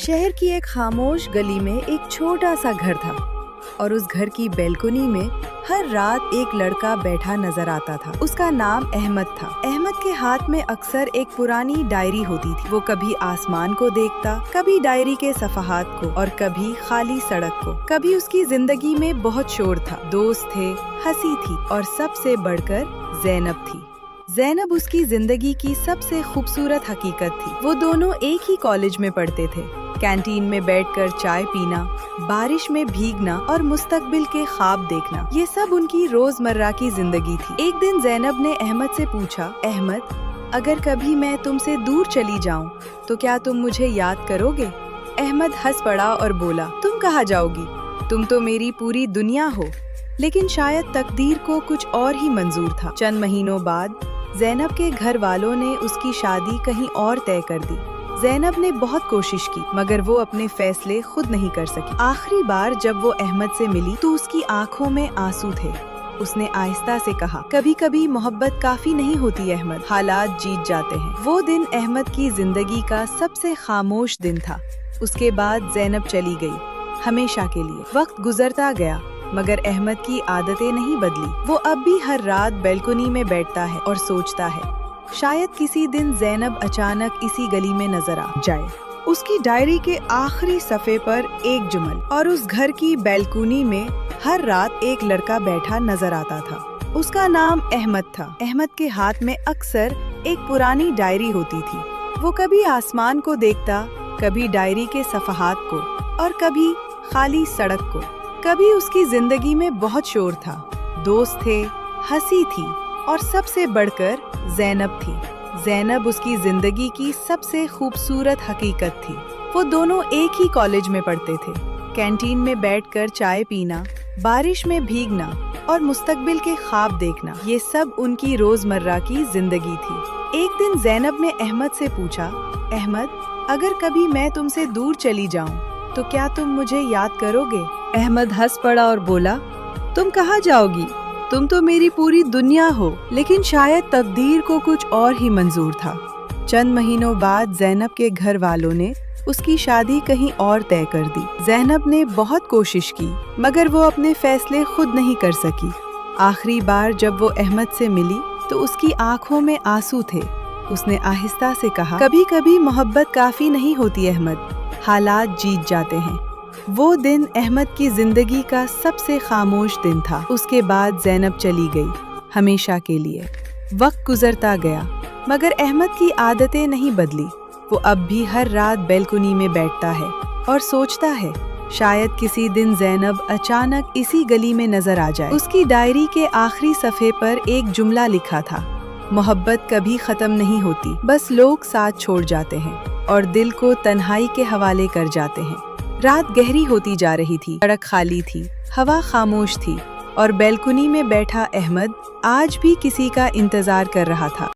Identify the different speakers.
Speaker 1: शहर की एक खामोश गली में एक छोटा सा घर था और उस घर की बैल्कनी में हर रात एक लड़का बैठा नजर आता था। उसका नाम अहमद था। अहमद के हाथ में अक्सर एक पुरानी डायरी होती थी। वो कभी आसमान को देखता, कभी डायरी के सफहात को और कभी खाली सड़क को। कभी उसकी जिंदगी में बहुत शोर था, दोस्त थे, हंसी थी और सबसे बढ़कर ज़ैनब थी। ज़ैनब उसकी जिंदगी की सबसे खूबसूरत हकीकत थी। वो दोनों एक ही कॉलेज में पढ़ते थे। कैंटीन में बैठकर चाय पीना, बारिश में भीगना और मुस्तकबिल के ख्वाब देखना, ये सब उनकी रोजमर्रा की जिंदगी थी। एक दिन ज़ैनब ने अहमद से पूछा, अहमद, अगर कभी मैं तुमसे दूर चली जाऊं, तो क्या तुम मुझे याद करोगे? अहमद हंस पड़ा और बोला, तुम कहाँ जाओगी? तुम तो मेरी पूरी दुनिया हो। लेकिन शायद तकदीर को कुछ और ही मंजूर था। चंद महीनों बाद ज़ैनब के घर वालों ने उसकी शादी कहीं और तय कर दी। ज़ैनब ने बहुत कोशिश की, मगर वो अपने फैसले खुद नहीं कर सकी। आखिरी बार जब वो अहमद से मिली तो उसकी आंखों में आंसू थे। उसने आहिस्ता से कहा, कभी कभी मोहब्बत काफी नहीं होती अहमद, हालात जीत जाते हैं। वो दिन अहमद की जिंदगी का सबसे खामोश दिन था। उसके बाद ज़ैनब चली गई, हमेशा के लिए। वक्त गुजरता गया, मगर अहमद की आदतें नहीं बदली। वो अब भी हर रात बैल्कनी में बैठता है और सोचता है, शायद किसी दिन ज़ैनब अचानक इसी गली में नजर आ जाए। उसकी डायरी के आखिरी सफ़े पर एक जुमल, और उस घर की बैल्कनी में हर रात एक लड़का बैठा नजर आता था। उसका नाम अहमद था। अहमद के हाथ में अक्सर एक पुरानी डायरी होती थी। वो कभी आसमान को देखता, कभी डायरी के सफहात को और कभी खाली सड़क को। कभी उसकी जिंदगी में बहुत शोर था, दोस्त थे, हंसी थी और सबसे बढ़कर ज़ैनब थी। ज़ैनब उसकी जिंदगी की सबसे खूबसूरत हकीकत थी। वो दोनों एक ही कॉलेज में पढ़ते थे। कैंटीन में बैठकर चाय पीना, बारिश में भीगना और मुस्तकबिल के ख्वाब देखना, ये सब उनकी रोजमर्रा की जिंदगी थी। एक दिन ज़ैनब ने अहमद से पूछा, अहमद, अगर कभी मैं तुमसे दूर चली जाऊं, तो क्या तुम मुझे याद करोगे? अहमद हंस पड़ा और बोला, तुम कहाँ जाओगी? तुम तो मेरी पूरी दुनिया हो। लेकिन शायद तकदीर को कुछ और ही मंजूर था। चंद महीनों बाद ज़ैनब के घर वालों ने उसकी शादी कहीं और तय कर दी। ज़ैनब ने बहुत कोशिश की, मगर वो अपने फैसले खुद नहीं कर सकी। आखिरी बार जब वो अहमद से मिली तो उसकी आंखों में आंसू थे। उसने आहिस्ता से कहा, कभी कभी मोहब्बत काफी नहीं होती अहमद, हालात जीत जाते हैं। वो दिन अहमद की जिंदगी का सबसे खामोश दिन था। उसके बाद ज़ैनब चली गई, हमेशा के लिए। वक्त गुजरता गया, मगर अहमद की आदतें नहीं बदली। वो अब भी हर रात बैल्कनी में बैठता है और सोचता है, शायद किसी दिन ज़ैनब अचानक इसी गली में नजर आ जाए। उसकी डायरी के आखिरी सफ़े पर एक जुमला लिखा था, मोहब्बत कभी खत्म नहीं होती, बस लोग साथ छोड़ जाते हैं और दिल को तन्हाई के हवाले कर जाते हैं। रात गहरी होती जा रही थी, सड़क खाली थी, हवा खामोश थी और बैल्कनी में बैठा अहमद आज भी किसी का इंतजार कर रहा था।